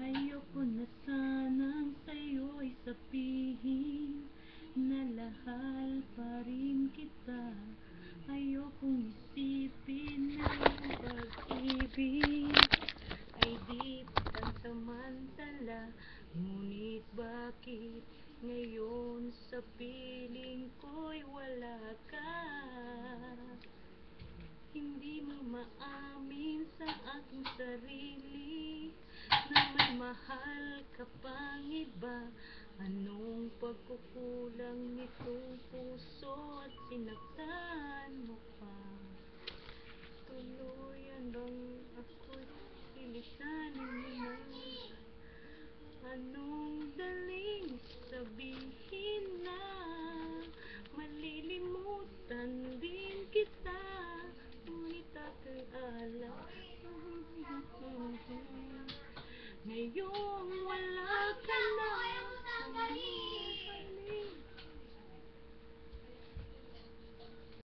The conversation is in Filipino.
Ayoko na sanang sa'yo'y sabihin na lahal pa rin kita. Ayokong isipin na iyong pag-ibig ay di pansamantala. Ngunit bakit ngayon sa piling ko'y wala ka? Hindi mo maamin sa aking sarili na may mahal ka pang iba. Anong pagkukulang nitong puso at sinaktan mo pa? Tuluyan bang ako'y lilisanin mo na? Anong daling sabihin na malilimutan din kita? Ngunit ako'y alala ngayong wala